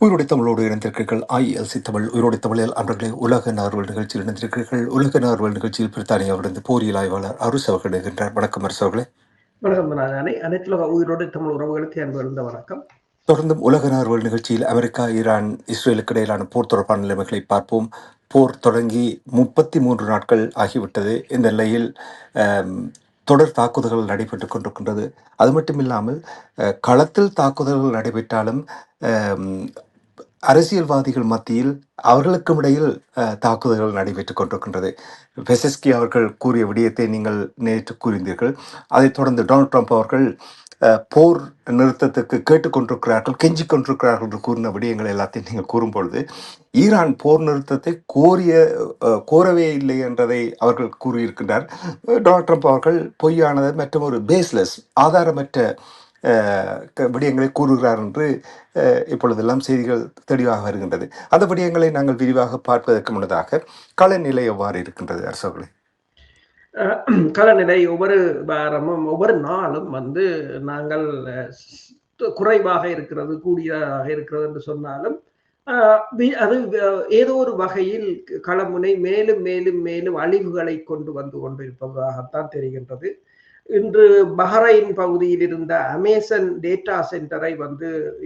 உயிரோடை தமிழோடு இணைந்திருக்கிறீர்கள். IELC தமிழ் உயிரோடை தமிழில் அன்பர்களே, உலக நார்வல் நிகழ்ச்சியில் இணைந்திருக்கிறீர்கள். உலக நார்வல் நிகழ்ச்சியில் பிரித்தானியாவிலிருந்து போரியல் ஆய்வாளர் அரசு அவர்கள் இணைகின்றார். வணக்கம் அரசு அவர்களே. வணக்கம் நாகானே. அனைத்துலக உயிரோடு தமிழ் உறவுகளுக்கு அன்பு இருந்த வணக்கம். தொடர்ந்தும் உலக நார்வல் நிகழ்ச்சியில் அமெரிக்கா, ஈரான், இஸ்ரேலுக்கு இடையிலான போர் தொடர்பான நிலைமைகளை பார்ப்போம். போர் தொடங்கி 33 நாட்கள் ஆகிவிட்டது. இந்த நிலையில் தொடர் தாக்குதல்கள் நடைபெற்றுக் கொண்டிருக்கின்றது. அது மட்டுமில்லாமல் களத்தில் தாக்குதல்கள் நடைபெற்றாலும் அரசியல்வாதிகள் மத்தியில் அவர்களுக்கும் இடையில் தாக்குதல்கள் நடைபெற்றுக் கொண்டிருக்கின்றது. பெசஸ்கி அவர்கள் கூறிய விடயத்தை நீங்கள் நேற்று கூறினீர்கள். அதைத் தொடர்ந்து டொனால்ட் ட்ரம்ப் அவர்கள் போர் நிறுத்தத்துக்கு கேட்டுக்கொண்டிருக்கிறார்கள், கெஞ்சிக் கொண்டிருக்கிறார்கள் என்று கூறின விடயங்கள் எல்லாத்தையும் நீங்கள் கூறும்பொழுது, ஈரான் போர் நிறுத்தத்தை கோரவே இல்லை என்றதை அவர்கள் கூறியிருக்கின்றார். டொனால்ட் ட்ரம்ப் அவர்கள் பொய்யானது மற்றும் ஒரு பேஸ்லெஸ் ஆதாரமற்ற விடயங்களை கூறுகிறார் என்று இப்பொழுதெல்லாம் செய்திகள் தெளிவாக வருகின்றது. அந்த விடயங்களை நாங்கள் விரிவாக பார்ப்பதற்கு முன்னதாக களநிலை எவ்வாறு இருக்கின்றது அரசர்களே? களநிலை ஒவ்வொரு வாரமும் ஒவ்வொரு நாளும் நாங்கள் குறைவாக இருக்கிறது, கூடியதாக இருக்கிறது என்று சொன்னாலும் அது ஏதோ ஒரு வகையில் களமுனை மேலும் மேலும் மேலும் அழிவுகளை கொண்டு வந்து கொண்டிருப்பதாகத்தான் தெரிகின்றது. இன்று பஹ்ரைன் பகுதியில் இருந்த அமேசன் டேட்டா சென்டரை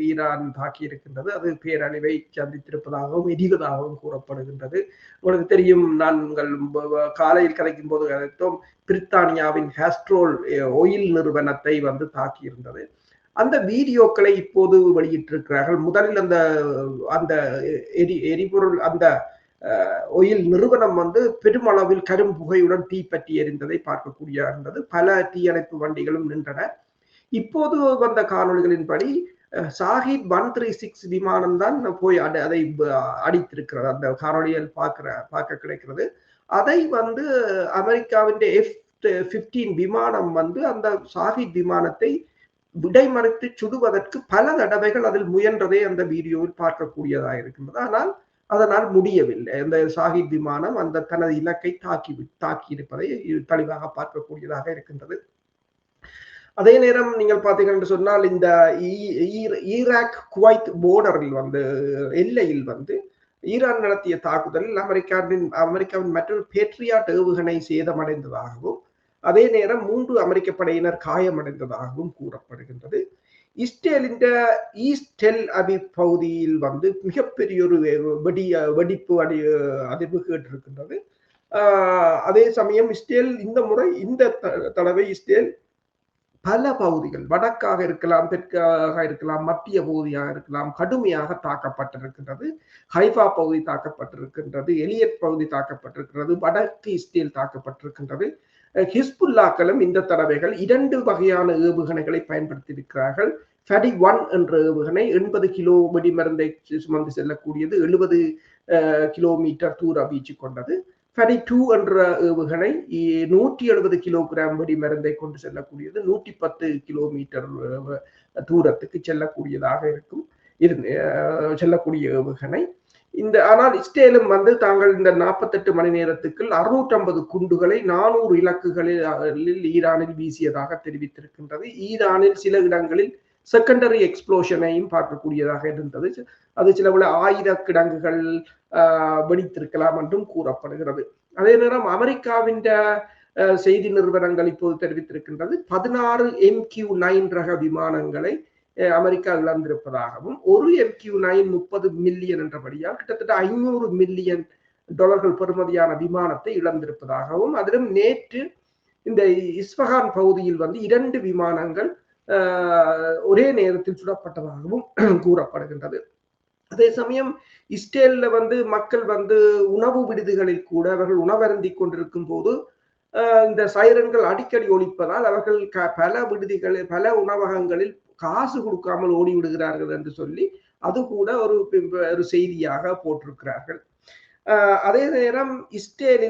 ஈரான் தாக்கி இருக்கின்றது. அது பேரழிவை சந்தித்திருப்பதாகவும் எரிவதாகவும் கூறப்படுகின்றது. உங்களுக்கு தெரியும், நாங்கள் காலையில் கலைக்கும் போது கதைத்தோம், பிரித்தானியாவின் ஹாஸ்ட்ரோல் ஆயில் நிறுவனத்தை தாக்கி இருந்தது. அந்த வீடியோக்களை இப்போது வெளியிட்டிருக்கிறார்கள். முதலில் அந்த எரிபொருள் அந்த ஆயில் நிறுவனம் பெருமளவில் கரும் புகையுடன் தீப்பற்றி எரிந்ததை பார்க்கக்கூடிய இருந்தது. பல தீயணைப்பு வண்டிகளும் நின்றன. இப்போது வந்த காணொலிகளின்படி ஷாஹித் 136 விமானம் தான் போய் அதை அடித்திருக்கிறது. அந்த காணொலியில் பார்க்க கிடைக்கிறது. அதை அமெரிக்காவின் F-15 விமானம் அந்த ஷாஹித் விமானத்தை விடைமறித்து சுடுவதற்கு பல தடவைகள் அதில் முயன்றதை அந்த வீடியோவில் பார்க்கக்கூடியதாக இருக்கின்றது. ஆனால் அதனால் முடியவில்லை. அந்த ஷாஹித் விமானம் தனது இலக்கை தாக்கி இருப்பதை தெளிவாக பார்க்கக்கூடியதாக இருக்கின்றது. அதே நேரம் நீங்கள் பார்த்தீர்கள் என்று சொன்னால், இந்த ஈராக் குவைத் போர்டரில் எல்லையில் ஈரான் நடத்திய தாக்குதலில் அமெரிக்காவின் மற்றொரு பேட்ரியாட் ஏவுகணை சேதமடைந்ததாகவும், அதே நேரம் 3 அமெரிக்க படையினர் காயமடைந்ததாகவும் கூறப்படுகின்றது. இஸ்ரேலின் ஈஸ்ட் டெல் அவிவ் பகுதியில் மிகப்பெரிய ஒரு வெடிப்பு அதிர்வு கேட்டிருக்கின்றது. அதே சமயம் இஸ்ரேல் இந்த தடவை இஸ்ரேல் பல பகுதிகள், வடக்காக இருக்கலாம், தெற்காக இருக்கலாம், மத்திய பகுதியாக இருக்கலாம், கடுமையாக தாக்கப்பட்டிருக்கின்றது. ஹைஃபா பகுதி தாக்கப்பட்டிருக்கின்றது, எலியட் பகுதி தாக்கப்பட்டிருக்கிறது, வடக்கு இஸ்ரேல் தாக்கப்பட்டிருக்கின்றது. ஹிஸ்புல்லாக்களும் இந்த தடவைகள் 2 வகையான ஏவுகணைகளை பயன்படுத்தியிருக்கிறார்கள். ஃபடி 1 என்ற ஏவுகணை 80 கிலோ வெடிமருந்தை சுமந்து செல்லக்கூடியது, 70 கிலோமீட்டர் தூர வீச்சு கொண்டது. ஃபடி 2 என்ற ஏவுகணை 170 கிலோகிராம் வெடிமருந்தை கொண்டு செல்லக்கூடியது, 110 கிலோமீட்டர் தூரத்துக்கு செல்லக்கூடியதாக இருக்கும் செல்லக்கூடிய ஏவுகணை. ஆனால் இஸ்ரேலும் தாங்கள் இந்த 48 மணி நேரத்துக்குள் 650 குண்டுகளை 400 இலக்குகளில் ஈரானில் வீசியதாக தெரிவித்திருக்கின்றது. ஈரானில் சில இடங்களில் செகண்டரி எக்ஸ்ப்ளோஷனையும் பார்க்கக்கூடியதாக இருந்தது. அது சில 1000 கிடங்குகள் வெடித்திருக்கலாம் என்றும் கூறப்படுகிறது. அதே நேரம் அமெரிக்காவின் செய்தி நிறுவனங்கள் இப்போது தெரிவித்திருக்கின்றது 16 MQ-9 ரக விமானங்களை அமெரிக்கா இழந்திருப்பதாகவும், ஒரு MQ-9 30 மில்லியன் என்றபடியால் கிட்டத்தட்ட $500 மில்லியன் பெறுமதியான விமானத்தை இழந்திருப்பதாகவும், அதிலும் நேற்று இந்த இஸ்ஃபஹான் பகுதியில் 2 விமானங்கள் ஒரே நேரத்தில் சுடப்பட்டதாகவும் கூறப்படுகின்றது. அதே சமயம் இஸ்ரேல்ல மக்கள் உணவு விடுதிகளில் கூட அவர்கள் உணவருந்தி கொண்டிருக்கும் போது இந்த சைரன்கள் அடிக்கடி ஒலிப்பதால் அவர்கள் பல விடுதிகளில், பல உணவகங்களில் காசு கொடுக்காமல் ஓடி விடுகிறார்கள் என்று சொல்லி அது கூட ஒரு செய்தியாக போட்டிருக்கிறார்கள். அதே நேரம் இஸ்ரேல்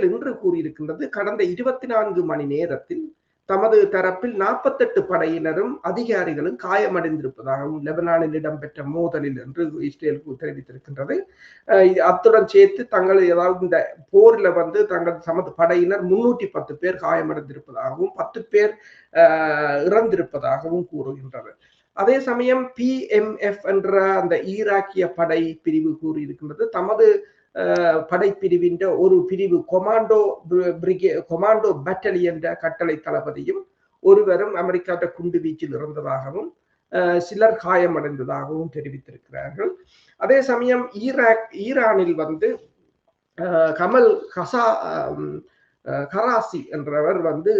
இன்று கூறியிருக்கின்றது, கடந்த 24 மணி நேரத்தில் தமது தரப்பில் 48 படையினரும் அதிகாரிகளும் காயமடைந்திருப்பதாகவும் லெபனானில் இடம்பெற்ற மோதலில் என்று இஸ்ரேல் தெரிவித்திருக்கின்றது. அத்துடன் சேர்த்து தங்கள் ஏதாவது இந்த போரில் தங்கள் தமது படையினர் 310 பேர் காயமடைந்திருப்பதாகவும் 10 பேர் இறந்திருப்பதாகவும் கூறுகின்றது. அதே சமயம் PMF என்ற அந்த ஈராக்கிய படை பிரிவு கூறியிருக்கின்றது தமது படைப்பிரிவின் ஒரு பிரிவு கொமாண்டோ பட்டாலியன் கட்டளை தளபதியும் ஒருவரும் அமெரிக்காட்ட குண்டு வீச்சில் இறந்ததாகவும் சிலர் காயமடைந்ததாகவும் தெரிவித்திருக்கிறார்கள். அதே சமயம் ஈரானில் வந்து கமல் கராசி என்றவர் வந்து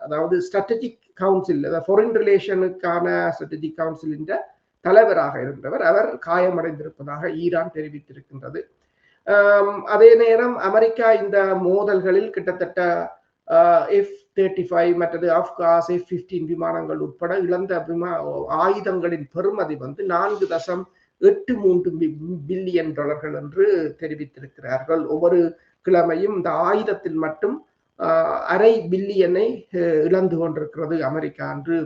அதாவது ஸ்ட்ராட்டஜிக் கவுன்சில் ஃபாரின் ரிலேஷனுக்கான ஸ்ட்ராட்டஜிக் கவுன்சிலின் தலைவராக இருந்தவர். அவர் காயமடைந்திருப்பதாக ஈரான் தெரிவித்திருக்கின்றது. அதே நேரம் அமெரிக்கா இந்த மோதல்களில் கிட்டத்தட்ட F-35 மற்றது ஆப்காஸ் F-15 விமானங்கள் உட்பட இழந்த ஆயுதங்களின் பெறுமதி வந்து $4.83 பில்லியன் என்று தெரிவித்திருக்கிறார்கள். ஒவ்வொரு கிழமையும் இந்த ஆயுதத்தில் மட்டும் $500 பில்லியனை இழந்து கொண்டிருக்கிறது அமெரிக்கா என்று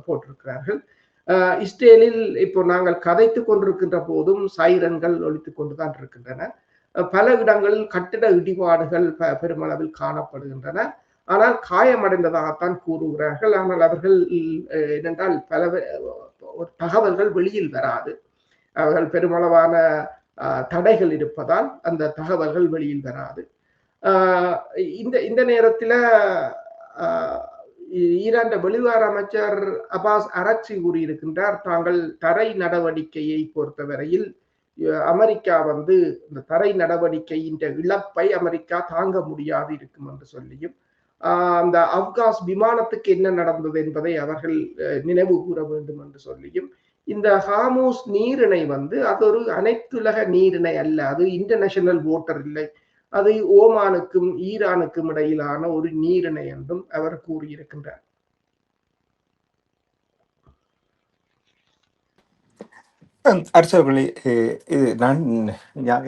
போட்டிருக்கிறார்கள். இஸ்ரேலில் இப்போ நாங்கள் கதைத்துக் கொண்டிருக்கின்ற போதும் சைரன்கள் ஒலித்துக் கொண்டுதான் இருக்கின்றன. பல இடங்களில் கட்டிட இடிபாடுகள் பெருமளவில் காணப்படுகின்றன. ஆனால் காயமடைந்ததாகத்தான் கூறுகிறார்கள். ஆனால் அவர்கள் என்னென்றால் பல தகவல்கள் வெளியில் வராது. அவர்கள் பெருமளவான தடைகள் இருப்பதால் அந்த தகவல்கள் வெளியில் வராது. இந்த நேரத்தில் ஈரான் வெளிவார அமைச்சர் அபாஸ் அரக்சி கூறியிருக்கின்றார், தாங்கள் தரை நடவடிக்கையை பொறுத்தவரையில் அமெரிக்கா வந்து இந்த தரை நடவடிக்கையின் இழப்பை அமெரிக்கா தாங்க முடியாது இருக்கும் என்று சொல்லியும் அந்த ஆப்காஸ் விமானத்துக்கு என்ன நடந்தது என்பதை அவர்கள் நினைவு கூற வேண்டும் என்று சொல்லியும் இந்த ஹார்மூஸ் நீரிணை வந்து அது ஒரு அனைத்துலக நீரிணை அல்ல, அது இன்டர்நேஷனல் வாட்டர் இல்லை, அது ஓமானுக்கும் ஈரானுக்கும் இடையிலான ஒரு நீரிணை என்றும் அவர் கூறியிருக்கின்றார். அரசர்களே, இது நான்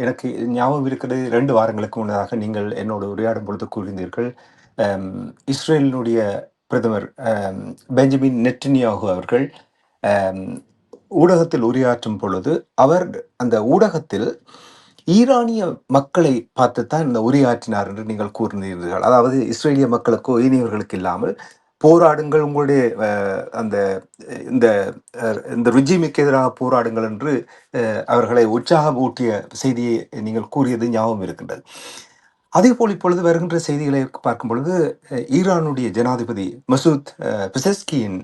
எனக்கு ஞாபகம் இருக்கிறது 2 வாரங்களுக்கு முன்னதாக நீங்கள் என்னோடு உரையாடும் பொழுது கூறினீர்கள், இஸ்ரேலினுடைய பிரதமர் பெஞ்சமின் நெட்டன்யாகு அவர்கள் ஊடகத்தில் உரையாற்றும் பொழுது அவர் அந்த ஊடகத்தில் ஈரானிய மக்களை பார்த்துத்தான் இந்த உரையாற்றினார் என்று நீங்கள் கூறினீர்கள். அதாவது இஸ்ரேலிய மக்களுக்கோ இனியவர்களுக்கு இல்லாமல் போராடுங்கள், உங்களுடைய அந்த இந்த ரிஜிமுக்கு எதிராக போராடுங்கள் என்று அவர்களை உற்சாகம் ஊட்டிய செய்தியை நீங்கள் கூறியது ஞாபகம் இருக்கின்றது. அதேபோல் இப்பொழுது வருகின்ற செய்திகளை பார்க்கும் பொழுது ஈரானுடைய ஜனாதிபதி மசூத் பெசஸ்கியின்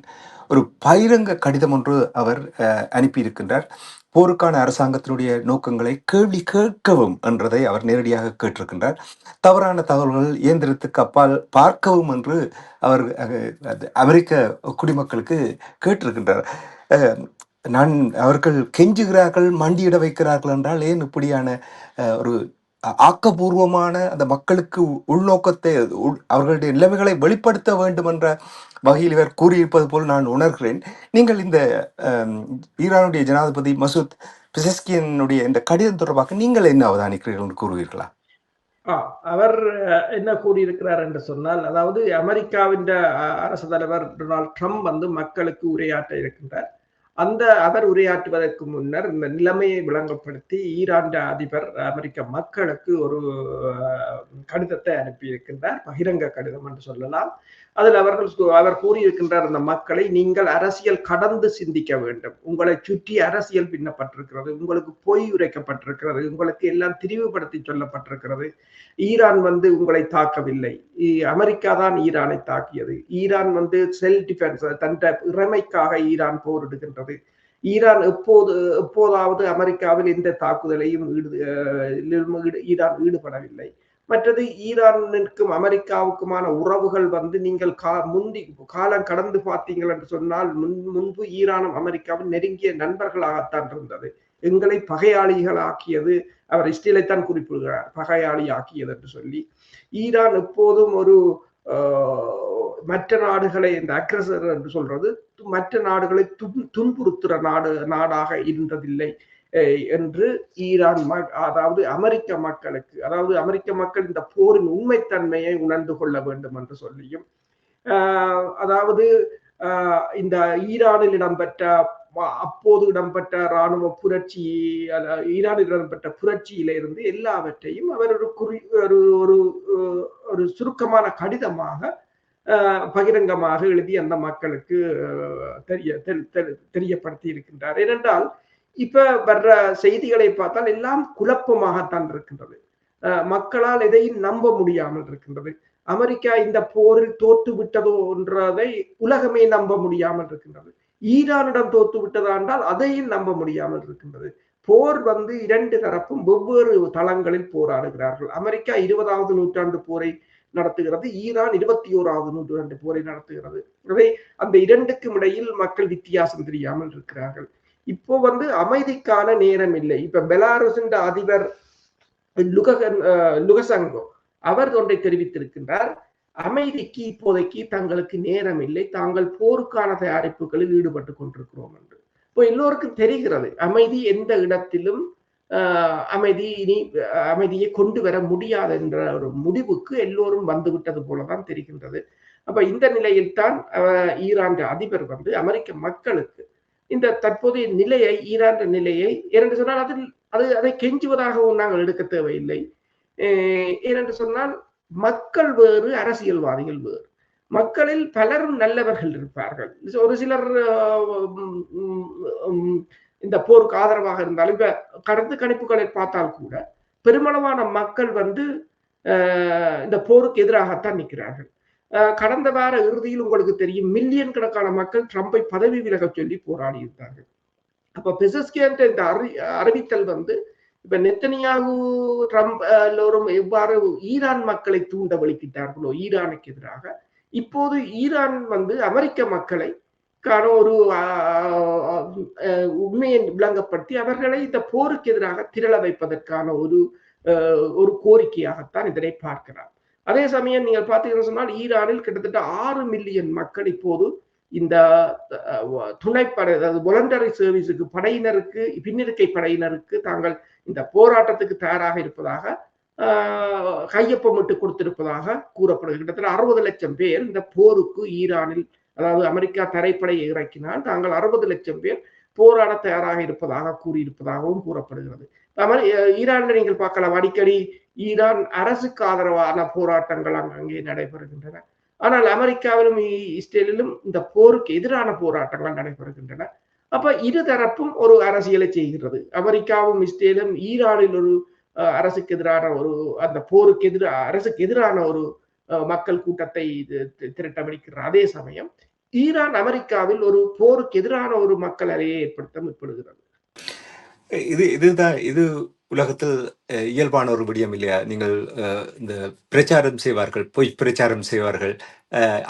ஒரு பகிரங்க கடிதம் ஒன்று அவர் அனுப்பியிருக்கின்றார். போருக்கான அரசாங்கத்தினுடைய நோக்கங்களை கேள்வி கேட்கவும் என்றதை அவர் நேரடியாக கேட்டிருக்கின்றார். தவறான தகவல்கள் இயந்திரத்துக்கு அப்பால் பார்க்கவும் என்று அவர் அமெரிக்க குடிமக்களுக்கு கேட்டிருக்கின்றார். அவர்கள் கெஞ்சுகிறார்கள், மண்டியிட வைக்கிறார்கள் என்றால் ஏன் இப்படியான ஒரு ஆக்கப்பூர்வமான அந்த மக்களுக்கு உள்நோக்கத்தை அவர்களுடைய நிலைமைகளை வெளிப்படுத்த வேண்டும் என்ற வகையில் இவர் கூறியிருப்பது போல் நான் உணர்கிறேன். நீங்கள் இந்த ஈரானுடைய ஜனாதிபதி மசூத் பெசஸ்கியனுடைய இந்த கடிதம் தொடர்பாக நீங்கள் என்ன அவதானிக்கிறீர்கள் என்று கூறுவீர்களா? அவர் என்ன கூறியிருக்கிறார் என்று சொன்னால், அதாவது அமெரிக்காவின் அரசு தலைவர் டொனால்ட் ட்ரம்ப் வந்து மக்களுக்கு உரையாற்ற இருக்கின்றார். அவர் உரையாற்றுவதற்கு முன்னர் இந்த நிலைமையை விளங்கப்படுத்தி ஈரான் அதிபர் அமெரிக்க மக்களுக்கு ஒரு கடிதத்தை அனுப்பியிருக்கின்றார், பகிரங்க கடிதம் என்று சொல்லலாம். அதில் அவர் கூறியிருக்கின்றார், அந்த மக்களை நீங்கள் அரசியல் கடந்து சிந்திக்க வேண்டும், உங்களை சுற்றி அரசியல் பின்னப்பட்டிருக்கிறது, உங்களுக்கு பொய் உரைக்கப்பட்டிருக்கிறது, உங்களுக்கு எல்லாம் திரிவுபடுத்தி சொல்லப்பட்டிருக்கிறது, ஈரான் வந்து உங்களை தாக்கவில்லை, அமெரிக்கா தான் ஈரானை தாக்கியது, ஈரான் வந்து செல்ஃப் டிஃபென்ஸ் தன் இறைமைக்காக ஈரான் போரிடுகின்றது, ஈரான் எப்போதாவது அமெரிக்காவில் எந்த தாக்குதலையும் ஈரான் ஈடுபடவில்லை. மற்றது ஈரானுக்கும் அமெரிக்காவுக்குமான உறவுகள் வந்து நீங்கள் காலம் கடந்து பார்த்தீங்கள் என்று சொன்னால் முன்பு ஈரானும் அமெரிக்காவும் நெருங்கிய நண்பர்களாகத்தான் இருந்தது. எங்களை பகையாளிகள் ஆக்கியது, அவர் இஸ்ரேலைத்தான் குறிப்பிடுகிறார், பகையாளி ஆக்கியது என்று சொல்லி. ஈரான் எப்போதும் ஒரு மற்ற நாடுகளை இந்த அக்ரஸர் என்று சொல்றது மற்ற நாடுகளை துன்புறுத்துற நாடாக இருந்ததில்லை என்று ஈரான் அதாவது அமெரிக்க மக்களுக்கு, அதாவது அமெரிக்க மக்கள் இந்த போரின் உண்மைத்தன்மையை உணர்ந்து கொள்ள வேண்டும் என்று சொல்லியும், அதாவது இந்த ஈரானில் அப்போது இடம்பெற்ற இராணுவ புரட்சி, ஈரானில் இடம்பெற்ற புரட்சியிலிருந்து எல்லாவற்றையும் அவர் ஒரு சுருக்கமான கடிதமாக பகிரங்கமாக எழுதி அந்த மக்களுக்கு தெரியப்படுத்தி இருக்கின்றார். ஏனென்றால் இப்ப வர்ற செய்திகளை பார்த்தால் எல்லாம் குழப்பமாகத்தான் இருக்கின்றது. மக்களால் எதையும் நம்ப முடியாமல் இருக்கின்றது. அமெரிக்கா இந்த போரில் தோற்று விட்டதோ என்றதை உலகமே நம்ப முடியாமல் இருக்கின்றது. ஈரானிடம் தோற்று விட்டதா என்றால் அதையும் நம்ப முடியாமல் இருக்கின்றது. போர் இரண்டு தரப்பும் வெவ்வேறு தளங்களில் போராடுகிறார்கள். அமெரிக்கா 20வது நூற்றாண்டு போரை நடத்துகிறது, ஈரான் 21வது நூற்றாண்டு போரை நடத்துகிறது. அந்த இரண்டுக்கும் இடையில் மக்கள் வித்தியாசம் தெரியாமல் இருக்கிறார்கள். இப்போ அமைதிக்கான நேரம் இல்லை. இப்ப பெலாருசின் அதிபர் லுகசங்கோ அவர் ஒன்றை தெரிவித்திருக்கின்றார். அமைதிக்கு இப்போதைக்கு தங்களுக்கு நேரம் இல்லை, தாங்கள் போருக்கான தயாரிப்புகளில் ஈடுபட்டு கொண்டிருக்கிறோம் என்று. இப்போ எல்லோருக்கும் தெரிகிறது அமைதி எந்த இடத்திலும் அமைதியை கொண்டு வர முடியாது என்ற ஒரு முடிவுக்கு எல்லோரும் வந்துவிட்டது போலதான் தெரிகின்றது. அப்ப இந்த நிலையில் தான் ஈரான் அதிபர் அமெரிக்க மக்களுக்கு இந்த தற்போதைய நிலையை, ஈரான் நிலையை ஏனென்று சொன்னால் அதை கெஞ்சுவதாகவும் நாங்கள் எடுக்க தேவையில்லை. ஏனென்று சொன்னால் மக்கள் வேறு, அரசியல்வாதிகள் வேறு. மக்களில் பலரும் நல்லவர்கள் இருப்பார்கள். ஒரு சிலர் இந்த போருக்கு ஆதரவாக இருந்தாலும் இப்ப கருத்து கணிப்புகளை பார்த்தால் கூட பெருமளவான மக்கள் இந்த போருக்கு எதிராகத்தான் நிற்கிறார்கள். கடந்த வார இறுதியில் உங்களுக்கு தெரியும், மில்லியன் கணக்கான மக்கள் ட்ரம்பை பதவி விலக சொல்லி போராடி இருந்தார்கள். அப்ப பெசஸ்கியன் இந்த அறிவித்தல் இப்ப நெத்தனியாகு ட்ரம்ப் எல்லோரும் எவ்வாறு ஈரான் மக்களை தூண்ட வலிக்கிட்டார்களோ ஈரானுக்கு எதிராக, இப்போது ஈரான் அமெரிக்க மக்களை ஒரு உண்மையை விளங்கப்படுத்தி அவர்களை இந்த போருக்கு எதிராக திரள வைப்பதற்கான ஒரு கோரிக்கையாகத்தான் இதனை பார்க்கிறார். அதே சமயம் நீங்கள் பார்த்தீங்கன்னு சொன்னால் ஈரானில் கிட்டத்தட்ட 6 மில்லியன் மக்கள் இப்போது இந்த துணைப்படை, அதாவது வாலண்டரி சர்வீஸுக்கு, படையினருக்கு, பின்னிருக்கை படையினருக்கு தாங்கள் இந்த போராட்டத்துக்கு தயாராக இருப்பதாக கையொப்பமிட்டு கொடுத்திருப்பதாக கூறப்படுகிறது. கிட்டத்தட்ட 60 லட்சம் பேர் இந்த போருக்கு ஈரானில், அதாவது அமெரிக்கா தரைப்படையை இறக்கினால் தாங்கள் 60 லட்சம் பேர் போராட தயாராக இருப்பதாக கூறியிருப்பதாகவும் கூறப்படுகிறது. ஈரானில் நீங்கள் பார்க்கலாம், அடிக்கடி ஈரான் அரசுக்கு ஆதரவான போராட்டங்கள் அங்கே நடைபெறுகின்றன. ஆனால் அமெரிக்காவிலும் இஸ்ரேலிலும் இந்த போருக்கு எதிரான போராட்டங்கள் நடைபெறுகின்றன. அப்ப இருதரப்பும் ஒரு அரசியலை செய்கிறது. அமெரிக்காவும் இஸ்ரேலும் ஈரானில் ஒரு அரசுக்கு எதிரான அந்த போருக்கு அரசுக்கு எதிரான ஒரு மக்கள் கூட்டத்தை திரட்டமடிக்கிற அதே சமயம் ஈரான் அமெரிக்காவில் ஒரு போருக்கு எதிரான ஒரு மக்கள் அலையை ஏற்படுத்த முற்படுகிறது. இது உலகத்தில் இயல்பான ஒரு விடயம் இல்லையா? நீங்கள் இந்த பிரச்சாரம் செய்வார்கள், பொய் பிரச்சாரம் செய்வார்கள்,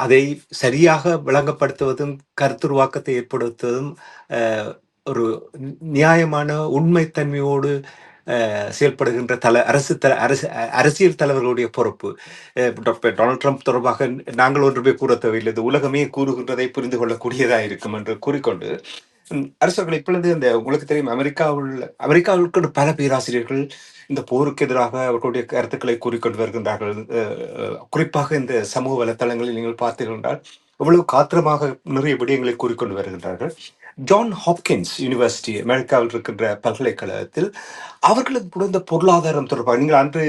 அதை சரியாக விளங்கப்படுத்துவதும் கருத்துருவாக்கத்தை ஏற்படுத்துவதும் ஒரு நியாயமான உண்மைத்தன்மையோடு செயல்படுகின்ற அரசியல் தலைவர்களுடைய பொறுப்பு. டொனால்ட் ட்ரம்ப் தொடர்பாக நாங்கள் ஒன்றுமே கூற தேவையில்லை, இது உலகமே கூறுகின்றதை புரிந்து கொள்ளக்கூடியதாக இருக்கும் என்று கூறிக்கொண்டு, அரசர்கள் இப்பொழுது இந்த உங்களுக்கு தெரியும், அமெரிக்காவுக்கு பல பேராசிரியர்கள் இந்த போருக்கு எதிராக அவர்களுடைய கருத்துக்களை கூறிக்கொண்டு வருகின்றார்கள். குறிப்பாக இந்த சமூக வலைத்தளங்களில் நீங்கள் பார்த்தீர்கள் என்றால் எவ்வளவு காத்திரமாக நிறைய விடயங்களை கூறிக்கொண்டு வருகின்றார்கள். ஜான் ஹாப்கின்ஸ் யூனிவர்சிட்டி, அமெரிக்காவில் இருக்கின்ற பல்கலைக்கழகத்தில் அவர்களுக்கு கூட இந்த பொருளாதாரம் தொடர்பாக, நீங்கள் அன்று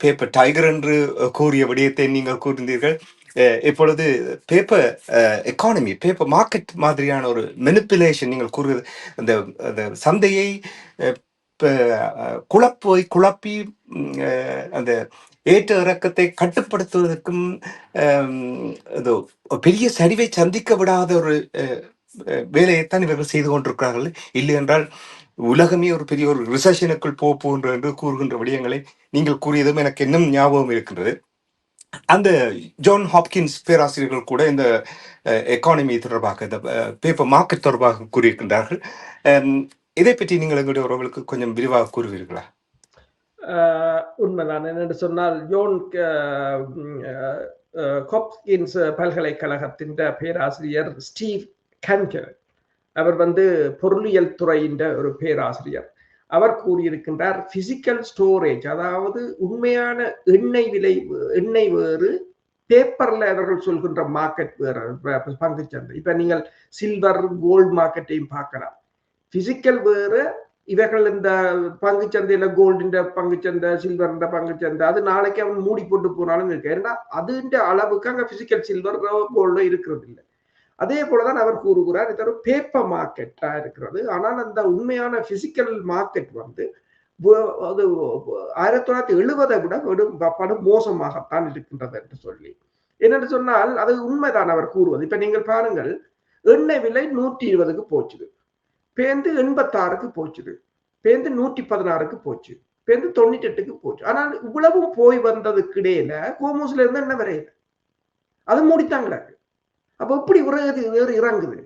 பேப்பர் டைகர் என்று கூறிய விடயத்தை நீங்கள் கூறினீர்கள். இப்பொழுது பேப்பர் எக்கானமி, பேப்பர் மார்க்கெட் மாதிரியான ஒரு மெனிப்புலேஷன் நீங்கள் கூறுவது, அந்த சந்தையை குழப்பி அந்த ஏற்ற இறக்கத்தை கட்டுப்படுத்துவதற்கும் பெரிய சரிவை சந்திக்க விடாத ஒரு வேலையைத்தான் இவர்கள் செய்து கொண்டிருக்கிறார்கள். இல்லை என்றால் உலகமே ஒரு பெரிய ஒரு ரிசெஷனுக்குள் போகின்ற என்று கூறுகின்ற விடயங்களை நீங்கள் கூறியதும் எனக்கு இன்னும் ஞாபகம் இருக்கின்றது. அந்த ஜான் ஹாப்கின்ஸ் பேராசிரியர்கள் கூட இந்த எக்கானமி தொடர்பாக, இந்த பேப்பர் மார்க்கெட் தொடர்பாக கூறியிருக்கின்றார்கள். இதை பற்றி நீங்கள் எங்களுடைய உறவுகளுக்கு கொஞ்சம் விரிவாக கூறுவீர்களா? உண்மைதான். என்னென்று சொன்னால், ஜோன் ஹாப்கின்ஸ் பல்கலைக்கழகத்தின் பேராசிரியர் ஸ்டீவ் கேன்கர், அவர் பொருளியல் துறையின் ஒரு பேராசிரியர். அவர் கூறியிருக்கின்றார், பிசிக்கல் ஸ்டோரேஜ், அதாவது உண்மையான எண்ணெய் வேறு, பேப்பர்ல அவர்கள் சொல்கின்ற மார்க்கெட் வேறு, பங்கு சந்தை. இப்ப நீங்கள் சில்வர் கோல்டு மார்க்கெட்டையும் பார்க்கலாம். பிசிக்கல் வேறு, இவர்கள் இந்த பங்குச்சந்தையில கோல்டுன்ற பங்குச்சந்தை, சில்வர்ன்ற பங்குச்சந்தை அது நாளைக்கு அவன் மூடி போட்டு போனாலும் இருக்கு. ஏன்னா அதுன்ற அளவுக்கு அங்க பிசிக்கல் சில்வர் கோல்டு இருக்கிறது இல்லை. அதே போலதான் அவர் கூறுகிறார், இது ஒரு பேப்பர் மார்க்கெட்டா இருக்கிறது. ஆனால் அந்த உண்மையான பிசிக்கல் மார்க்கெட் வந்து அது 1970 விட படும் மோசமாகத்தான் இருக்கின்றது என்று சொல்லி. என்னென்று சொன்னால் அது உண்மைதான் அவர் கூறுவது. இப்ப நீங்கள் பாருங்கள், எண்ணெய் விலை 120க்கு போச்சுது, பேந்து 86க்கு போச்சுது, பேந்து 116க்கு போச்சு, பேந்து 98க்கு போச்சு. ஆனால் இவ்வளவும் போய் வந்ததுக்கு இடையில கோமூஸ்ல இருந்து என்ன வரையில அது மூடித்தாங்களாக்கு. அப்ப எப்படி இறங்குது?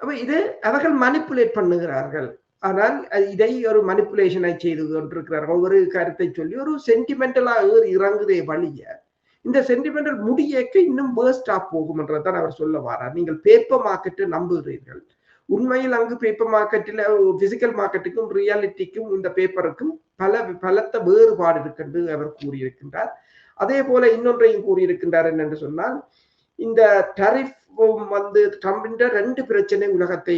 அப்ப இது அவர்கள் மனிப்புலேட் பண்ணுகிறார்கள். ஆனால் இதை ஒரு மனிப்புலேஷனை செய்து கொண்டிருக்கிறார்கள். ஒரு கருத்தை சொல்லி ஒரு சென்டிமெண்டலா இறங்குதே வழிய இந்த சென்டிமெண்டல் முடியேக்க இன்னும் வேர்ஸ்டா போகும் என்றதான் அவர் சொல்ல வாரார். நீங்கள் பேப்பர் மார்க்கெட்டை நம்புகிறீர்கள். உண்மையில் அங்கு பேப்பர் மார்க்கெட்டில் பிசிக்கல் மார்க்கெட்டுக்கும் ரியாலிட்டிக்கும் இந்த பேப்பருக்கும் பலத்த வேறுபாடு இருக்கு அவர் கூறியிருக்கின்றார். அதே போல இன்னொன்றையும் கூறியிருக்கின்றார் என்னென்று சொன்னால், இந்த டரிஃப் வந்து ட்ரம்பின் 2 பிரச்சனை உலகத்தை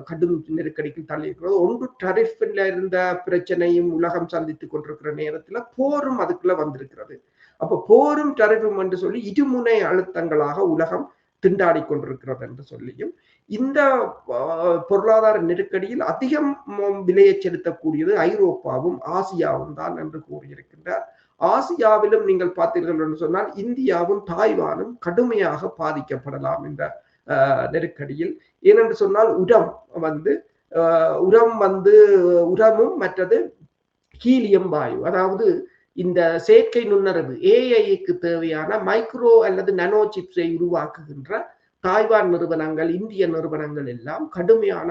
கடும் நெருக்கடிக்கு தள்ளியிருக்கிறது. ஒன்று டரிஃப்ல இருந்த பிரச்சனையும் உலகம் சந்தித்துக் கொண்டிருக்கிற நேரத்துல போரும் அதுக்குள்ள வந்திருக்கிறது. அப்ப போரும் டரிஃபும் என்று சொல்லி இருமுனை அழுத்தங்களாக உலகம் திண்டாடி கொண்டிருக்கிறது என்று சொல்லியும், இந்த பொருளாதார நெருக்கடியில் அதிகம் விலையை செலுத்தக்கூடியது ஐரோப்பாவும் ஆசியாவும் தான் என்று கூறியிருக்கின்றார். ஆசியாவிலும் நீங்கள் பார்த்தீர்கள் என்று சொன்னால் இந்தியாவும் தாய்வானும் கடுமையாக பாதிக்கப்படலாம் இந்த நெருக்கடியில். ஏனென்று சொன்னால் உரமும் மற்றது ஹீலியம் வாயு, அதாவது இந்த செயற்கை நுண்ணறிவு ஏஐக்கு தேவையான மைக்ரோ அல்லது நானோ சிப்ஸை உருவாக்குகின்ற தாய்வான் நிறுவனங்கள், இந்திய நிறுவனங்கள் எல்லாம் கடுமையான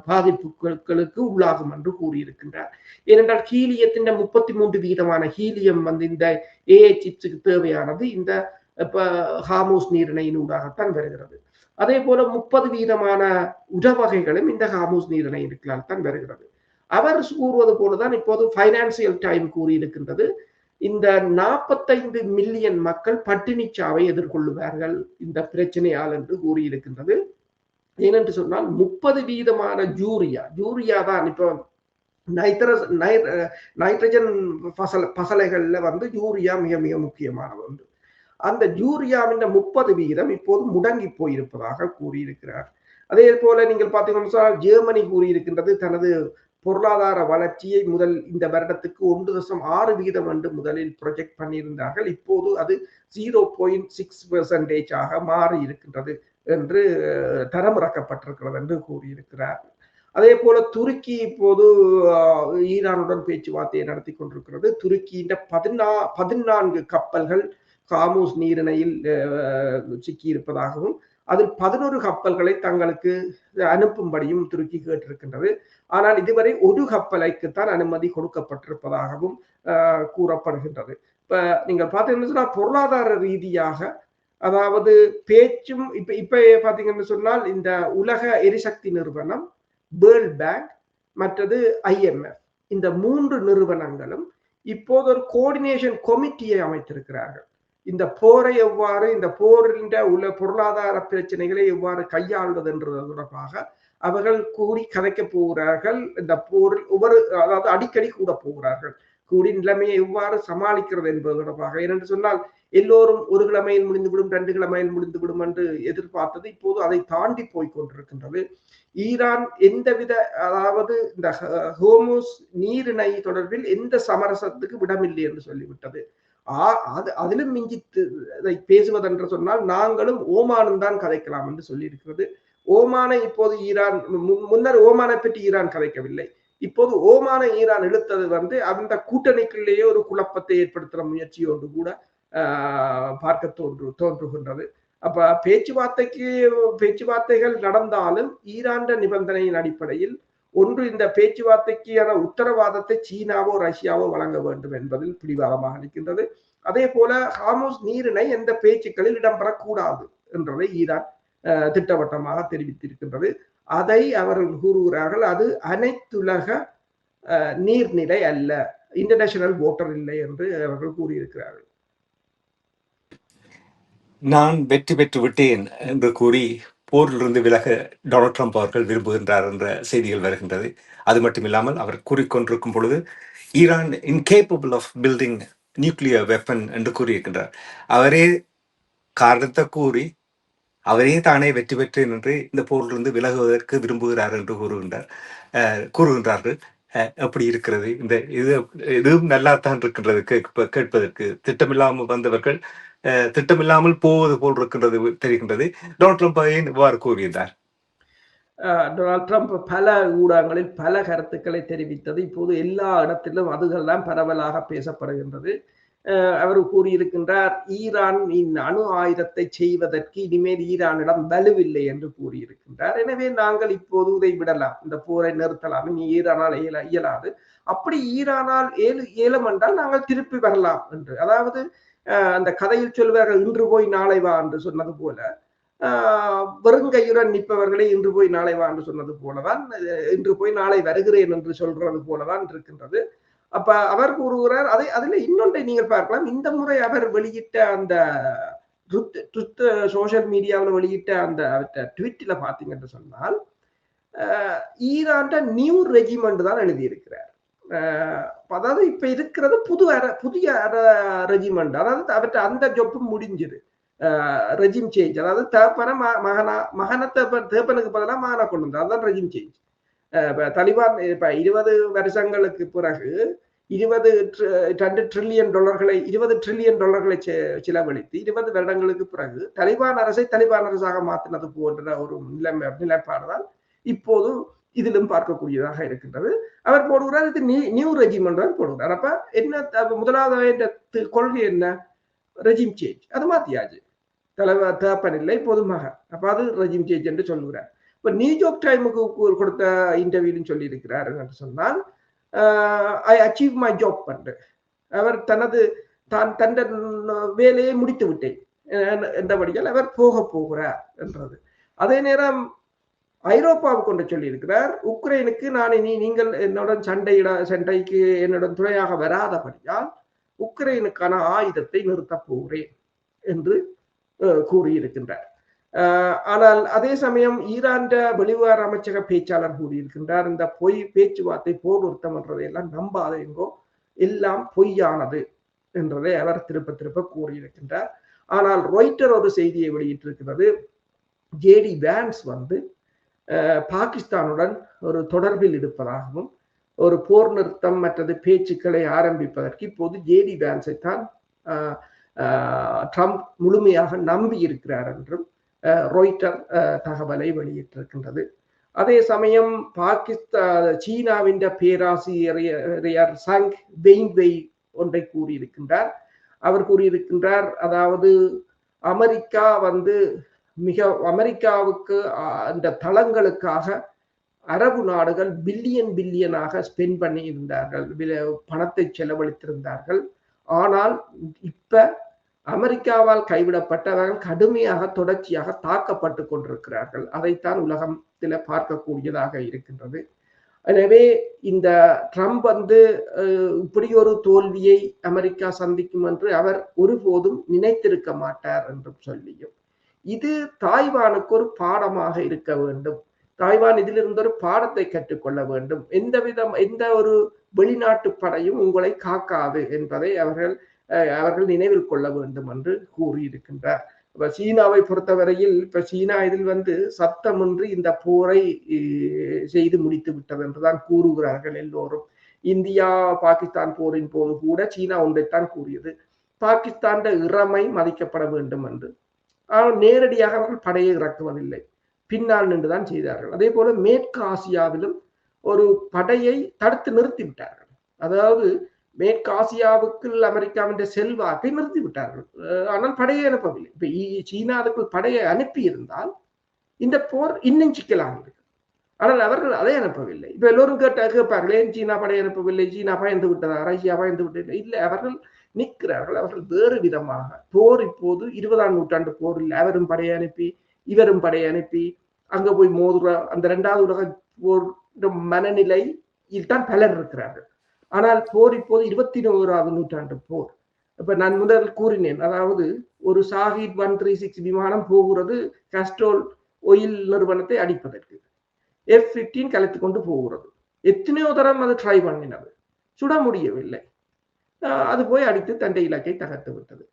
பாதிப்புகளுக்கு உள்ளாகும் என்று கூறியிருக்கின்றார். ஏனென்றால் ஹீலியத்தின் 33% ஹீலியம் வந்து இந்த ஏஐ சிப்ஸுக்கு தேவையானது இந்த ஹார்மோஸ் நீரிணையின் ஊடாகத்தான் வருகிறது. அதே போல 30% உரவகைகளும் இந்த ஹார்மோஸ் நீரிணையினால் தான் வருகிறது. அவர் கூறுவது போலதான் இப்போது பைனான்சியல் டைம் கூறியிருக்கின்றது, இந்த 45 மில்லியன் மக்கள் பட்டினி சாவை எதிர்கொள்ளுவார்கள் இந்த பிரச்சனையால் என்று கூறியிருக்கின்றது. ஏனென்று சொன்னால் 30% யூரியா தான் இப்போ நைட்ரஜன் பசலைகள்ல வந்து யூரியா மிக மிக முக்கியமான ஒன்று. அந்த யூரியாவின் 30% இப்போது முடங்கி போயிருப்பதாக கூறியிருக்கிறார். அதே போல நீங்கள் பார்த்தீங்கன்னா ஜெர்மனி கூறியிருக்கின்றது, தனது பொருளாதார வளர்ச்சியை இந்த வருடத்துக்கு 1.6% என்று முதலில் ப்ரொஜெக்ட் பண்ணியிருந்தார்கள். இப்போது அது 0.6% மாறி இருக்கின்றது என்று தரமிறக்கப்பட்டிருக்கிறது என்று கூறியிருக்கிறார். அதே போல துருக்கி இப்போது ஈரானுடன் பேச்சுவார்த்தையை நடத்தி கொண்டிருக்கிறது. துருக்கியின் 14 கப்பல்கள் ஹார்மூஸ் நீரிணையில் சிக்கியிருப்பதாகவும் அதில் 11 கப்பல்களை தங்களுக்கு அனுப்பும்படியும் துருக்கி கேட்டிருக்கின்றது. ஆனால் இதுவரை ஒரு கப்பலைக்குத்தான் அனுமதி கொடுக்கப்பட்டிருப்பதாகவும் கூறப்படுகின்றது. இப்ப நீங்க பார்த்தீங்கன்னா பொருளாதார ரீதியாக, அதாவது பேச்சும் இப்ப பாத்தீங்கன்னு சொன்னால் இந்த உலக எரிசக்தி நிறுவனம், வேர்ல்ட் பேங்க், மற்றது IMF, இந்த 3 நிறுவனங்களும் இப்போது ஒரு கோஆர்டினேஷன் கமிட்டியை அமைத்திருக்கிறார்கள். இந்த போரை எவ்வாறு, இந்த போரின் பொருளாதார பிரச்சனைகளை எவ்வாறு கையாள்வது என்றது தொடர்பாக அவர்கள் கூடி கதைக்க போகிறார்கள். இந்த போரில் அதாவது அடிக்கடி கூட போகிறார்கள், கூடி நிலைமையை எவ்வாறு சமாளிக்கிறது என்பது தொடர்பாக. ஏனென்று சொன்னால் எல்லோரும் ஒரு கிழமையில் முடிந்துவிடும், 2 கிழமையில் முடிந்துவிடும் என்று எதிர்பார்த்தது இப்போது அதை தாண்டி போய்கொண்டிருக்கின்றது. ஈரான் எந்தவித, அதாவது இந்த ஹோர்முஸ் நீரிணை தொடர்பில் எந்த சமரசத்துக்கு விடமில்லை என்று சொல்லிவிட்டது. அதிலும் மிஞ்சி பேசுவதென்று சொன்னால் நாங்களும் ஓமானும் தான் கதைக்கலாம் என்று சொல்லி இருக்கிறது. ஓமானை இப்போது ஈரான், முன்னர் ஓமானை பற்றி ஈரான் கதைக்கவில்லை, இப்போது ஓமானை ஈரான் இழுத்தது வந்து அந்த கூட்டணிக்குள்ளேயே ஒரு குழப்பத்தை ஏற்படுத்துகிற முயற்சியோடு கூட பார்க்க தோன்றுகின்றது. அப்ப பேச்சுவார்த்தைகள் நடந்தாலும் ஈரான் நிபந்தனையின் அடிப்படையில் ஒன்று இந்த பேச்சுவார்த்தைக்கான உத்தரவாதத்தை சீனாவோ ரஷ்யாவோ வழங்க வேண்டும் என்பதில் பிடிவாதமாக இருக்கின்றது. அதே போல ஹார்மூஸ் நீரிணை எந்த பேச்சுக்களில் இடம்பெறக்கூடாது என்றதை ஈரான் திட்டவட்டமாக தெரிவித்திருக்கின்றது. அதை அவர்கள் கூறுகிறார்கள், அது அனைத்துலக நீர்நிலை அல்ல, இன்டர்நேஷனல் வாட்டர் இல்லை என்று அவர்கள் கூறியிருக்கிறார்கள். நான் வெற்றி பெற்று விட்டேன் என்று கூறி போரிலிருந்து விலக டொனால்ட் ட்ரம்ப் அவர்கள் விரும்புகின்றார் என்ற செய்திகள் வருகின்றது. அது மட்டுமில்லாமல் அவர் கூறிக்கொண்டிருக்கும் பொழுது Iran incapable of building nuclear weapon என்று கூறியிருக்கின்றார். அவரே காரணத்தை கூறி அவரே தானே வெற்றி பெற்றேன் என்று இந்த போரிலிருந்து விலகுவதற்கு விரும்புகிறார் என்று கூறுகின்றார்கள். எப்படி இருக்கிறது இந்த இதுவும் நல்லாத்தான் இருக்கின்றது கேட்பதற்கு. திட்டமில்லாமல் வந்தவர்கள் திட்டமில்லாமல் போவது போல் இருக்கின்றது தெரிகின்றது. டொனால்ட் ட்ரம்ப் ஏன் இவ்வாறு கூறியிருந்தார்? டொனால்ட் ட்ரம்ப் பல ஊடகங்களில் பல கருத்துக்களை தெரிவித்தது இப்போது எல்லா இடத்திலும் அதுகள்லாம் பரவலாக பேசப்படுகின்றது. அவர் கூறியிருக்கின்றார், ஈரானின் அணு ஆயுதத்தை செய்வதற்கு இனிமேல் ஈரானிடம் வலுவில்லை என்று கூறியிருக்கின்றார். எனவே நாங்கள் இப்போது இதை விடலாம், இந்த போரை நிறுத்தலாம், இனி ஈரானால் இயலாது. அப்படி ஈரானால் ஏலம் என்றால் நாங்கள் திருப்பி வரலாம் என்று. அதாவது அந்த கதையில் சொல்வார்கள், இன்று போய் நாளை வா என்று சொன்னது போல, வெறுங்கையுடன் நிற்பவர்களை இன்று போய் நாளை வா என்று சொன்னது போலதான், இன்று போய் நாளை வருகிறேன் என்று சொல்றது போலதான் இருக்கின்றது. அப்ப அவர் கூறுகிறார், அதுல இன்னொன்றை நீங்கள் பார்க்கலாம். இந்த முறை அவர் வெளியிட்ட அந்த சோசியல் மீடியாவில் வெளியிட்ட அந்த ட்வீட்ல பாத்தீங்கன்னு சொன்னால், ஈரான் நியூ ரெஜிமெண்ட் தான் எழுதியிருக்கிறார். அதாவது இப்ப இருக்கிறது புதிய ரெஜிமெண்ட். அதாவது அவற்றை அந்த ஜொப்பும் முடிஞ்சது. ரெஜிம் சேஞ்ச், அதாவது தேப்பன மகன தேப்பனுக்கு பதிலாக மகனை கொண்டு வந்தார். அதுதான் ரெஜிம் சேஞ்ச். தலிபான் இப்ப 20 வருஷங்களுக்கு பிறகு 2 ட்ரில்லியன் டாலர்களை செலவழித்து 20 வருடங்களுக்கு பிறகு தலிபான் அரசை தலிபான் அரசாக மாற்றினது போன்ற ஒரு நிலைப்பாடுதான் இப்போது இதிலும் பார்க்கக்கூடியதாக இருக்கின்றது. அவர் போடுகிறார், இது நியூ ரெஜிமெண்ட் தான் போடுகிறார். அப்ப என்ன முதலாவது கொள்கை என்ன? Regime change. அது மாத்தியாச்சு. தலைவர் தேப்பன் இல்லை, இப்போது மகன். அப்ப அது ரெஜிம் சேஞ்ச் என்று சொல்லுகிறார். இப்ப நியூயார்க் டைமுக்கு கொடுத்த இன்டர்வியூலும் சொல்லி இருக்கிறார் என்று சொன்னால், ஐ அச்சீவ் மை ஜாப் என்று அவர் தன் வேலையை முடித்து விட்டேன் என்றபடியால் அவர் போகிறார் என்றது. அதே நேரம் ஐரோப்பாவுக்கு கொண்டு சொல்லி இருக்கிறார், உக்ரைனுக்கு நான் இனி நீங்கள் என்னுடன் சண்டைக்கு என்னுடன் துணையாக வராதபடியால் உக்ரைனுக்கான ஆயுதத்தை நிறுத்தப் போகிறேன் என்று கூறியிருக்கின்றார். ஆனால் அதே சமயம் ஈரான் வெளிவார அமைச்சக பேச்சாளர் கூறியிருக்கின்றார், இந்த பேச்சுவார்த்தை போர் நிறுத்தம் என்றதை எல்லாம் நம்பாத எங்கோ, எல்லாம் பொய்யானது என்றதை அவர் திருப்ப கூறியிருக்கின்றார். ஆனால் ராய்ட்டர் ஒரு செய்தியை வெளியிட்டிருக்கிறது. ஜேடி வேன்ஸ் பாகிஸ்தானுடன் ஒரு தொடர்பில் இருப்பதாகவும், ஒரு போர் நிறுத்தம் மற்றது பேச்சுக்களை ஆரம்பிப்பதற்கு இப்போது ஜேடி வேன்ஸை தான் ட்ரம்ப் முழுமையாக நம்பி இருக்கிறார் என்றும் ராய்ட்டர் தகவலை வெளியிட்டிருக்கின்றது. அதே சமயம் சீனாவின் பேராசிரியர் சங் வெயின்வெய் ஒன்றை கூறியிருக்கின்றார். அவர் கூறியிருக்கின்றார், அதாவது அமெரிக்காவுக்கு அந்த தளங்களுக்காக அரபு நாடுகள் பில்லியனாக ஸ்பெண்ட் பண்ணி இருந்தார்கள், பணத்தை செலவழித்திருந்தார்கள். ஆனால் இப்ப அமெரிக்காவால் கைவிடப்பட்டவர்கள் கடுமையாக தொடர்ச்சியாக தாக்கப்பட்டு கொண்டிருக்கிறார்கள். அதைத்தான் உலகத்தில் பார்க்கக்கூடியதாக இருக்கின்றது. எனவே இந்த ட்ரம்ப் இப்படி ஒரு தோல்வியை அமெரிக்கா சந்திக்கும் என்று அவர் ஒருபோதும் நினைத்திருக்க மாட்டார் என்றும் சொல்லியும், இது தாய்வானுக்கு ஒரு பாடமாக இருக்க வேண்டும். தாய்வான் இதிலிருந்து ஒரு பாடத்தை கற்றுக்கொள்ள வேண்டும். எந்த ஒரு வெளிநாட்டு படையும் உங்களை காக்காது என்பதை அவர்கள் நினைவில் கொள்ள வேண்டும் என்று கூறியிருக்கின்றார். இப்ப சீனாவை பொறுத்தவரையில் இப்ப சீனா இதில் சத்தமின்றி இந்த போரை செய்து முடித்து விட்டது என்றுதான் கூறுகிறார்கள் எல்லோரும். இந்தியா பாகிஸ்தான் போரின் போது கூட சீனா ஒன்றைத்தான் கூறியது, பாகிஸ்தான் இறமை மதிக்கப்பட வேண்டும் என்று. ஆனால் நேரடியாக அவர்கள் படையை இறக்குவதில்லை, பின்னால் நின்றுதான் செய்தார்கள். அதே போல மேற்கு ஆசியாவிலும் ஒரு படையை தடுத்து நிறுத்திவிட்டார்கள். அதாவது மேற்கு ஆசியாவுக்குள் அமெரிக்காவின் செல்வாக்கை நிறுத்திவிட்டார்கள், ஆனால் படையை அனுப்பவில்லை. இப்ப சீனாவுக்குள் படையை அனுப்பி இருந்தால் இந்த போர் இன்னும் சிக்கலாக இருக்கு. ஆனால் அவர்கள் அதை அனுப்பவில்லை. இப்ப எல்லோரும் கேட்பார்கள், ஏன் சீனா படையை அனுப்பவில்லை, சீனா பயந்து விட்டதா, ரஷ்யா பயந்து விட்டதா? இல்லை, அவர்கள் நிற்கிறார்கள். அவர்கள் வேறு விதமாக போர் இப்போது 20ஆம் நூற்றாண்டு போர் இல்லை. அவரும் படையை அனுப்பி இவரும் படையை அனுப்பி அங்க போய் மோதுற அந்த 2வது உலக போர் மனநிலையில் தான் பலர் இருக்கிறார்கள். ஆனால் போர் இப்போது 21ஆம் நூற்றாண்டு போர். இப்ப நான் முதல் கூறினேன், அதாவது ஒரு ஷாஹித் 136 விமானம் போகிறது, கஸ்ட்ரோல் ஆயில் நிறுவனத்தை அடிப்பதற்கு. F-15 கலைத்து கொண்டு போகிறது. எத்தனையோ தரம் அது ட்ரை பண்ணினது, சுட முடியவில்லை. அது போய் அடித்து தண்டை இலக்கை தகர்த்து விட்டது.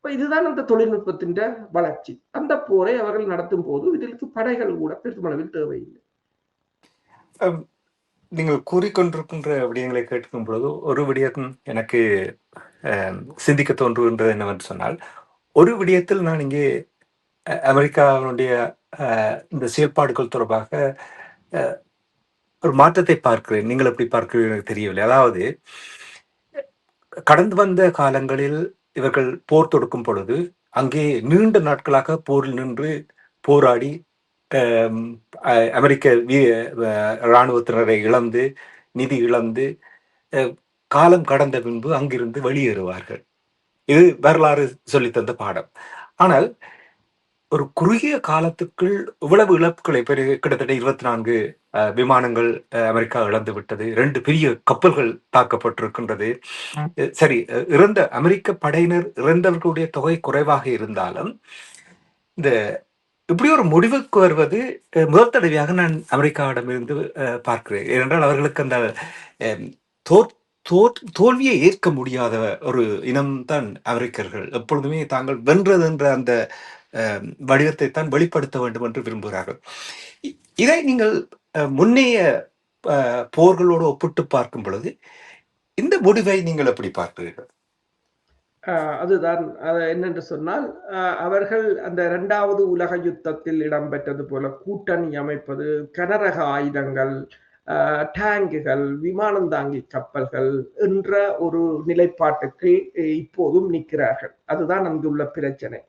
இதுதான் அந்த தொழில்நுட்பத்தின் வளர்ச்சி. அந்த போரை அவர்கள் நடத்தும் போது இதற்கு படைகள் கூட பெருமளவில் தேவையில்லை. நீங்கள் கூறிக்கொண்டிருக்கின்ற விடயங்களை கேட்கும் பொழுது ஒரு விடயம் எனக்கு சிந்திக்க தோன்றுகின்றது என்னவென்று சொன்னால், ஒரு விடயத்தில் நான் இங்கே அமெரிக்காவினுடைய இந்த செயல்பாடுகள் தொடர்பாக ஒரு மாற்றத்தை பார்க்கிறேன். நீங்கள் எப்படி பார்க்கிறீர்கள் எனக்கு தெரியவில்லை. அதாவது கடந்து வந்த காலங்களில் இவர்கள் போர் தொடுக்கும் பொழுது அங்கே நீண்ட நாட்களாக போரில் நின்று போராடி அமெரிக்க இராணுவத்தினரை இழந்து நிதி இழந்து காலம் கடந்த பின்பு அங்கிருந்து வெளியேறுவார்கள். இது வரலாறு சொல்லித்தந்த பாடம். ஆனால் ஒரு குறுகிய காலத்துக்குள் இவ்வளவு இழப்புகளை கிட்டத்தட்ட 24 விமானங்கள் அமெரிக்கா இழந்து விட்டது. 2 பெரிய கப்பல்கள் தாக்கப்பட்டிருக்கின்றது. சரி, இறந்த அமெரிக்க படையினர் இறந்தவர்களுடைய தொகை குறைவாக இருந்தாலும் இந்த இப்படி ஒரு முடிவுக்கு வருவது முதல் தடவையாக நான் அமெரிக்காவிடமிருந்து பார்க்கிறேன். ஏனென்றால் அவர்களுக்கு அந்த தோல்வியை ஏற்க முடியாத ஒரு இனம்தான் அமெரிக்கர்கள். எப்பொழுதுமே தாங்கள் வென்றது என்ற அந்த வடிவத்தை தான் வெளிப்படுத்த வேண்டும் என்று விரும்புகிறார்கள். இதை நீங்கள் முன்னைய போர்களோடு ஒப்பிட்டு பார்க்கும் பொழுது இந்த முடிவை நீங்கள் எப்படி பார்க்கிறீர்கள்? அதுதான் என்னென்று சொன்னால், அவர்கள் அந்த 2வது உலக யுத்தத்தில் இடம்பெற்றது போல கூட்டணி அமைப்பது, கனரக ஆயுதங்கள், டேங்குகள், விமானம் தாங்கி கப்பல்கள் என்ற ஒரு நிலைப்பாட்டுக்கு இப்போதும் நிற்கிறார்கள். அதுதான் அங்குள்ள பிரச்சனை.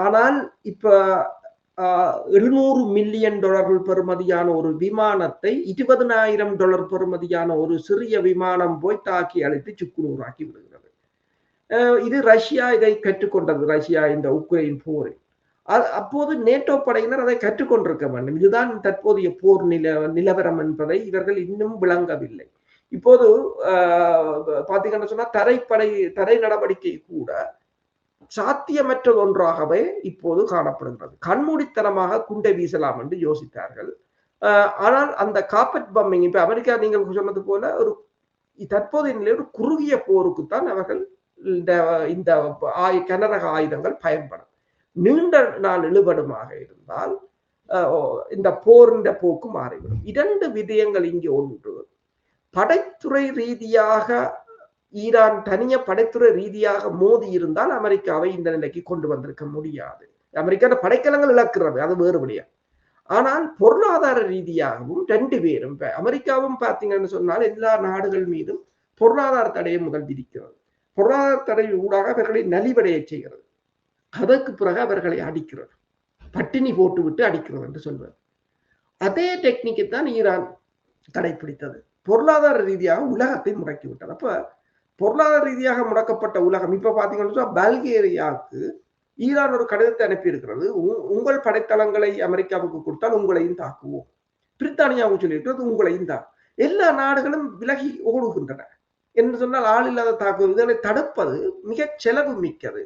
ஆனால் இப்ப $700 மில்லியன் பெறுமதியான ஒரு விமானத்தை $20,000 பெறுமதியான ஒரு சிறிய விமானம் போய் தாக்கி அழித்து சுக்குநூறாக்கி விடுகிறது. இது ரஷ்யா இதை கற்றுக்கொண்டது. ரஷ்யா இந்த உக்ரைன் போரில் அப்போது நேட்டோ படையினர் அதை கற்றுக்கொண்டிருக்க வேண்டும். இதுதான் தற்போதைய போர் நிலவரம் என்பதை இவர்கள் இன்னும் விளங்கவில்லை. இப்போது பாத்தீங்கன்னா சொன்னா தரை நடவடிக்கை கூட சாத்தியமற்ற ஒன்றாகவே இப்போது காணப்படுகிறது. கண்மூடித்தனமாக குண்டை வீசலாம் என்று யோசித்தார்கள். ஆனால் அந்த கார்பெட் பம்மிங், இப்ப அமெரிக்கா நீங்கள் சொன்னது போல ஒரு தற்போதைய நிலையில் ஒரு குறுகிய போருக்குத்தான் அவர்கள் இந்த கனரக ஆயுதங்கள் பயன்படும். நீண்ட நாள் இழுபடுமாக இருந்தால் இந்த போரின் போக்கு மாறிவிடும். 2 விடயங்கள் இங்கே. ஒன்று, படைத்துறை ரீதியாக ஈரான் தனிய படைத்துறை ரீதியாக மோதி இருந்தால் அமெரிக்காவை இந்த நிலைக்கு கொண்டு வந்திருக்க முடியாது. அமெரிக்கா படைக்கலங்கள் இழக்கிறது, அது வேறு விடயம். ஆனால் பொருளாதார ரீதியாகவும் 2 பேரும், அமெரிக்காவும் பார்த்தீங்கன்னு சொன்னால் எல்லா நாடுகள் மீதும் பொருளாதார தடையை முதல் விதிக்கிறது. பொருளாதார தடை ஊடாக அவர்களை நலிவடைய செய்கிறது. அதற்கு பிறகு அவர்களை அடிக்கிறது, பட்டினி போட்டுவிட்டு அடிக்கிறது என்று சொல்வது. அதே டெக்னிக்கை தான் ஈரான் கடைபிடித்தது. பொருளாதார ரீதியாக உலகத்தை முடக்கிவிட்டது. அப்ப பொருளாதார ரீதியாக முடக்கப்பட்ட உலகம் இப்ப பாத்தீங்கன்னா பல்கேரியாவுக்கு ஈரான் ஒரு கடிதத்தை அனுப்பி இருக்கிறது. உங்கள் படைத்தளங்களை அமெரிக்காவுக்கு கொடுத்தால் உங்களையும் தாக்குவோம். பிரித்தானியாவுக்கு சொல்லியிருக்கிறது உங்களையும் தான். எல்லா நாடுகளும் விலகி ஓடுகின்றன. என்று சொன்னால் ஆள் இல்லாத தாக்குதல்களை தடுப்பது மிக செலவு மிக்கது.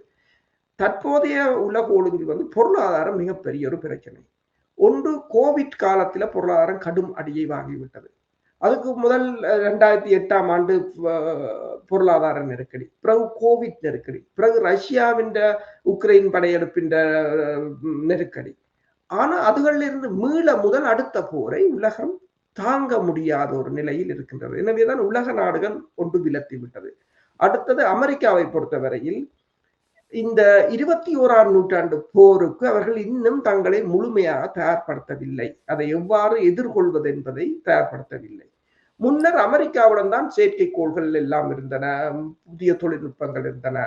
தற்போதைய உலக ஒழுங்கு பொருளாதாரம் மிகப்பெரிய ஒரு பிரச்சனை. ஒன்று, கோவிட் காலத்துல பொருளாதாரம் கடும் அடியை வாங்கிவிட்டது. அதுக்கு முதல் 2008ஆம் ஆண்டு பொருளாதார நெருக்கடி, பிறகு கோவிட் நெருக்கடி, பிறகு ரஷ்யாவின் உக்ரைன் படையெடுப்பின் நெருக்கடி. ஆனா அதுகளில் இருந்து மீள முதல் அடுத்த போரை உலகம் தாங்க முடியாத ஒரு நிலையில் இருக்கின்றது. எனவேதான் உலக நாடுகள் ஒன்று விலத்தி விட்டது. அடுத்தது, அமெரிக்காவை பொறுத்தவரையில் இந்த 21ஆம் நூற்றாண்டு போருக்கு அவர்கள் இன்னும் தங்களை முழுமையாக தயார்படுத்தவில்லை. அதை எவ்வாறு எதிர்கொள்வது என்பதை தயார்படுத்தவில்லை. முன்னர் அமெரிக்காவுடன் தான் செயற்கைக்கோள்கள் எல்லாம் இருந்தன, புதிய தொழில்நுட்பங்கள் இருந்தன.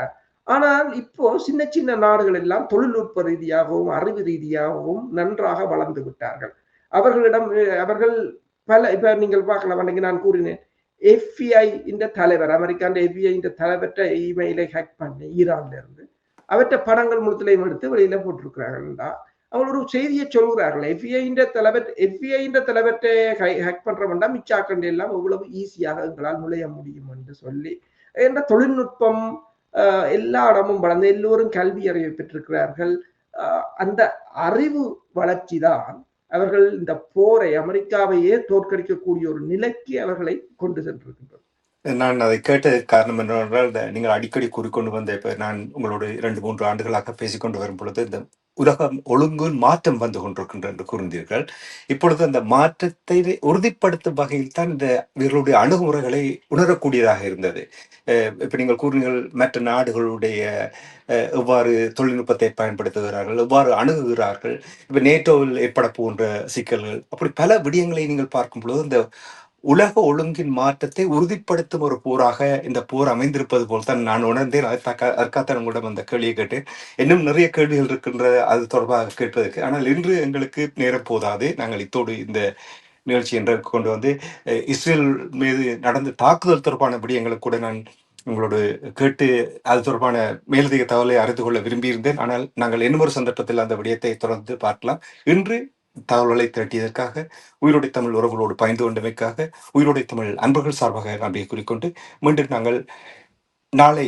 ஆனால் இப்போ சின்ன சின்ன நாடுகள் எல்லாம் தொழில்நுட்ப ரீதியாகவும் அறிவு ரீதியாகவும் நன்றாக வளர்ந்து விட்டார்கள். அவர்கள் பல, இப்ப நீங்கள் பார்க்கலாம், அன்னைக்கு நான் கூறினேன், FBI இந்த தலைவர், அமெரிக்காண்ட FBI இந்த தலைவர்கிட்ட இமெயிலை ஹேக் பண்ணி ஈரான்ல இருந்து அவற்ற படங்கள் முழுத்திலையும் எடுத்து வெளியில போட்டிருக்கிறார்கள்டா. அவங்க ஒரு செய்தியை சொல்கிறார்கள், FBI இந்த தலைவர்கிட்ட ஹேக் பண்ற வேண்டாம், மிச்சாக்கண்டு எல்லாம் எவ்வளவு ஈஸியாக எங்களால் நுழைய முடியும் என்று சொல்லி. என்ற தொழில்நுட்பம் எல்லா இடமும் வளர்ந்து எல்லோரும் கல்வி அறிவை பெற்றிருக்கிறார்கள். அந்த அறிவு வளர்ச்சி தான் அவர்கள் இந்த போரை அமெரிக்காவையே தோற்கடிக்கக்கூடிய ஒரு நிலைக்கு அவர்களை கொண்டு சென்றிருக்கின்றது. நான் அதை கேட்ட காரணம் என்னவென்றால், நீங்கள் அடிக்கடி கூறிக்கொண்டு வந்த இப்ப நான் உங்களோடு 2-3 ஆண்டுகளாக பேசிக்கொண்டு வரும் பொழுது, இந்த உலகம் ஒழுங்கில் மாற்றம் வந்து கொண்டிருக்கின்றது என்று கூர்ந்தீர்கள். இப்பொழுது அந்த மாற்றத்தை உறுதிப்படுத்தும் வகையில் தான் இந்த இவர்களுடைய அணுகுமுறைகளை உணரக்கூடியதாக இருந்தது. இப்ப நீங்கள் கூறினீர்கள் மற்ற நாடுகளுடைய எவ்வாறு தொழில்நுட்பத்தை பயன்படுத்துகிறார்கள், எவ்வாறு அணுகுகிறார்கள், இப்ப நேட்டோவில் ஏற்பட போன்ற சிக்கல்கள், அப்படி பல விடயங்களை நீங்கள் பார்க்கும் பொழுது இந்த உலக ஒழுங்கின் மாற்றத்தை உறுதிப்படுத்தும் ஒரு போராக இந்த போர் அமைந்திருப்பது போல் தான் நான் உணர்ந்தேன். அதற்காகத்தான் உங்களிடம் அந்த கேள்வியை கேட்டேன். இன்னும் நிறைய கேள்விகள் இருக்கின்ற அது தொடர்பாக கேட்பதற்கு. ஆனால் இன்று எங்களுக்கு நேரம் போதாது. நாங்கள் இத்தோடு இந்த நிகழ்ச்சி என்று கொண்டு வந்து இஸ்ரேல் மீது நடந்த தாக்குதல் தொடர்பான விடயங்களை கூட நான் உங்களோடு கேட்டு அது தொடர்பான மேலதிக தகவலை அறிந்து கொள்ள விரும்பியிருந்தேன். ஆனால் நாங்கள் இன்னும் ஒரு சந்தர்ப்பத்தில் அந்த விடயத்தை தொடர்ந்து பார்க்கலாம். இன்று தகவல்களை திரட்டியதற்காக, உயிரோடை தமிழ் உறவுகளோடு பயந்து கொண்டமைக்காக, உயிரோடை தமிழ் அன்பர்கள் சார்பாக நன்றியை கூறிக்கொண்டு மீண்டும் நாங்கள் நாளை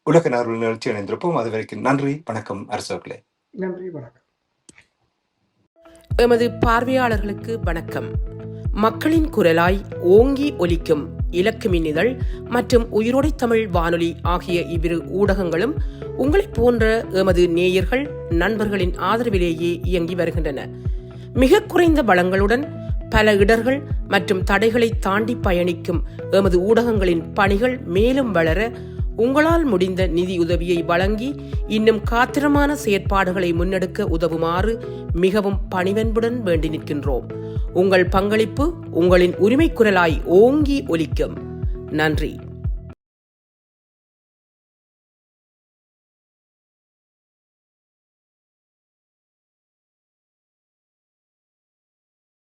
உலக நார்வல் நிகழ்ச்சி இணைந்திருப்போம். அது வரைக்கும் நன்றி, வணக்கம் அரசர்களே. நன்றி, வணக்கம். எமது பார்வையாளர்களுக்கு வணக்கம். மக்களின் குரலாய் ஓங்கி ஒலிக்கும் இலக்கு மின்னிதழ் மற்றும் உயிரோடை தமிழ் வானொலி ஆகிய இவ்விரு ஊடகங்களும் உங்களைப் போன்ற எமது நேயர்கள் நண்பர்களின் ஆதரவிலேயே இயங்கி வருகின்றன. மிக குறைந்த வளங்களுடன் பல இடர்கள் மற்றும் தடைகளை தாண்டி பயணிக்கும் எமது ஊடகங்களின் பணிகள் மேலும் வளர உங்களால் முடிந்த நிதியுதவியை வழங்கி இன்னும் காத்திரமான செயற்பாடுகளை முன்னெடுக்க உதவுமாறு மிகவும் பணிவன்புடன் வேண்டி நிற்கின்றோம். உங்கள் பங்களிப்பு உங்களின் உரிமை குரலாய் ஓங்கி ஒலிக்கும். நன்றி.